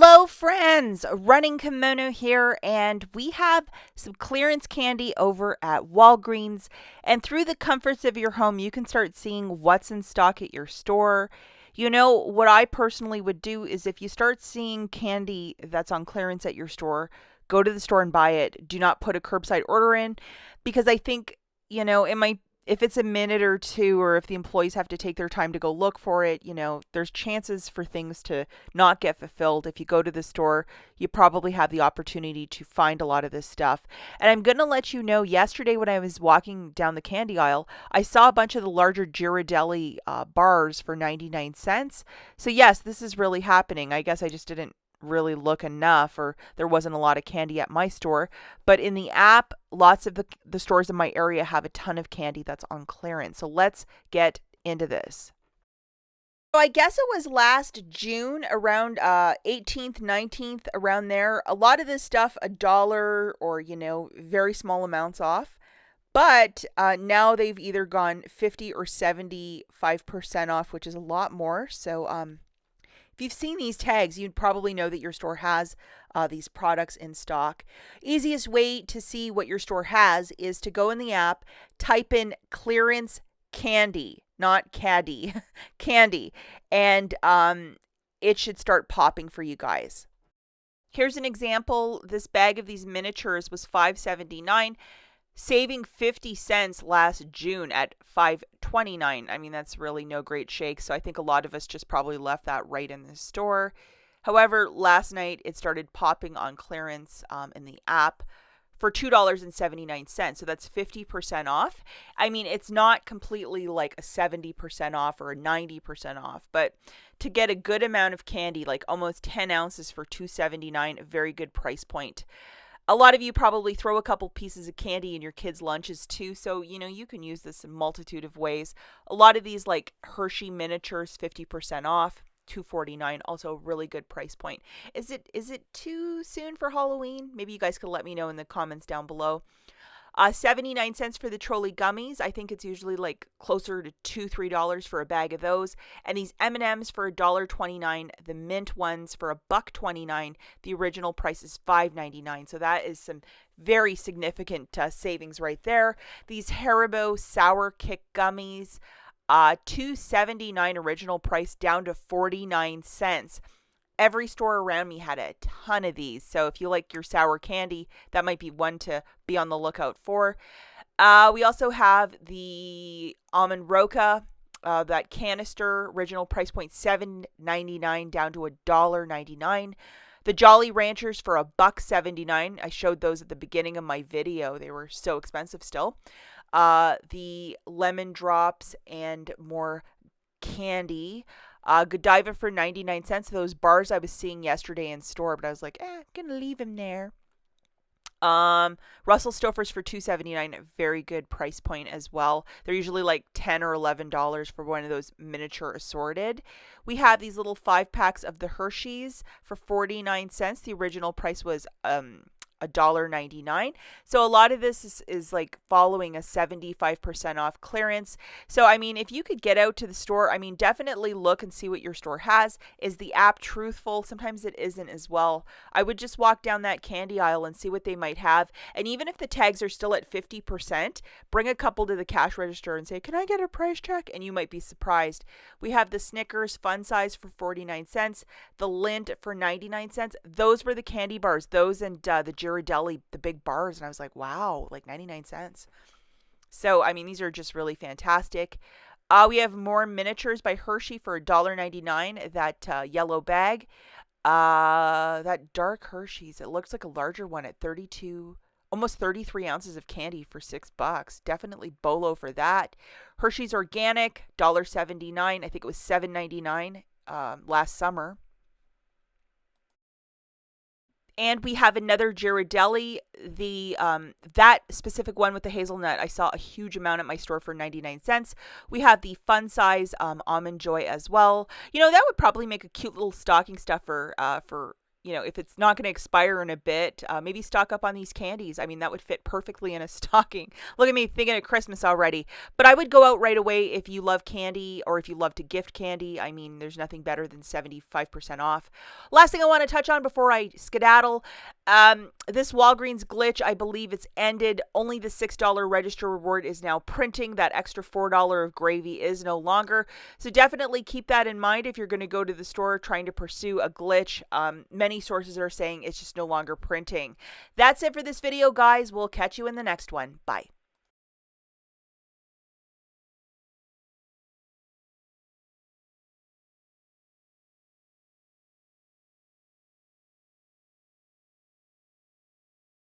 Hello, friends. Running Kimono here, and we have some clearance candy over at Walgreens. And through the comforts of your home, you can start seeing what's in stock at your store. You know, what I personally would do is if you start seeing candy that's on clearance at your store, go to the store and buy it. Do not put a curbside order in because I think, it might if it's a minute or two, or if the employees have to take their time to go look for it, there's chances for things to not get fulfilled. If you go to the store, you probably have the opportunity to find a lot of this stuff. And I'm going to let you know, yesterday when I was walking down the candy aisle, I saw a bunch of the larger Ghirardelli bars for 99 cents. So, yes, this is really happening. I guess I just didn't really look enough, or there wasn't a lot of candy at my store. But in the app, lots of the stores in my area have a ton of candy that's on clearance. So let's get into this. So I guess it was last June, around 18th, 19th, around there. A lot of this stuff, a dollar or, very small amounts off. But now they've either gone 50 or 75% off, which is a lot more. So if you've seen these tags, you'd probably know that your store has these products in stock. Easiest way to see what your store has is to go in the app, type in clearance candy, not caddy, candy, and it should start popping for you guys. Here's an example. This bag of these miniatures was $5.79, saving 50 cents last June at $5.29. I mean, that's really no great shake. So I think a lot of us just probably left that right in the store. However, last night it started popping on clearance in the app for $2.79. So that's 50% off. I mean, it's not completely like a 70% off or a 90% off, but to get a good amount of candy, like almost 10 ounces for $2.79, a very good price point. A lot of you probably throw a couple pieces of candy in your kids' lunches too, so you can use this in a multitude of ways. A lot of these, like Hershey miniatures, 50% off, $2.49, also a really good price point. Is it too soon for Halloween? Maybe you guys could let me know in the comments down below. 79 cents for the trolley gummies. I think it's usually like closer to $2-3 for a bag of those. And these M&Ms for $1.29. The mint ones for $1.29. The original price is $5.99. So that is some very significant savings right there. These Haribo Sour Kick gummies, $2.79 original price, down to 49 cents. Every store around me had a ton of these. So if you like your sour candy, that might be one to be on the lookout for. We also have the almond roca, that canister, original price point $7.99 down to $1.99. The Jolly Ranchers for $1.79. I showed those at the beginning of my video. They were so expensive still. The lemon drops and more candy. Godiva for 99 cents. Those bars I was seeing yesterday in store, but I was like, gonna leave them there. Russell Stouffer's for $2.79, a very good price point as well. They're usually like $10 or $11 for one of those miniature assorted. We have these little 5 packs of the Hershey's for 49 cents. The original price was $1.99. So a lot of this is like following a 75% off clearance. So, I mean, if you could get out to the store, I mean, definitely look and see what your store has. Is the app truthful? Sometimes it isn't as well. I would just walk down that candy aisle and see what they might have. And even if the tags are still at 50%, bring a couple to the cash register and say, can I get a price check? And you might be surprised. We have the Snickers Fun Size for 49 cents, the Lindt for 99 cents. Those were the candy bars. Those and the Ghirardelli, the big bars, and I was like, wow, like 99 cents. So, I mean, these are just really fantastic. We have more miniatures by Hershey for $1.99, that yellow bag. That dark Hershey's, it looks like a larger one at 32, almost 33 ounces of candy for $6. Definitely bolo for that. Hershey's Organic, $1.79. I think it was $7.99 last summer. And we have another Ghirardelli, the that specific one with the hazelnut. I saw a huge amount at my store for 99 cents. We have the fun size Almond Joy as well. That would probably make a cute little stocking stuffer for if it's not going to expire in a bit, maybe stock up on these candies. I mean, that would fit perfectly in a stocking. Look at me thinking of Christmas already. But I would go out right away if you love candy or if you love to gift candy. I mean, there's nothing better than 75% off. Last thing I want to touch on before I skedaddle, this Walgreens glitch, I believe it's ended. Only the $6 register reward is now printing. That extra $4 of gravy is no longer. So definitely keep that in mind if you're going to go to the store trying to pursue a glitch. Many sources are saying it's just no longer printing. That's it for this video, guys. We'll catch you in the next one. Bye.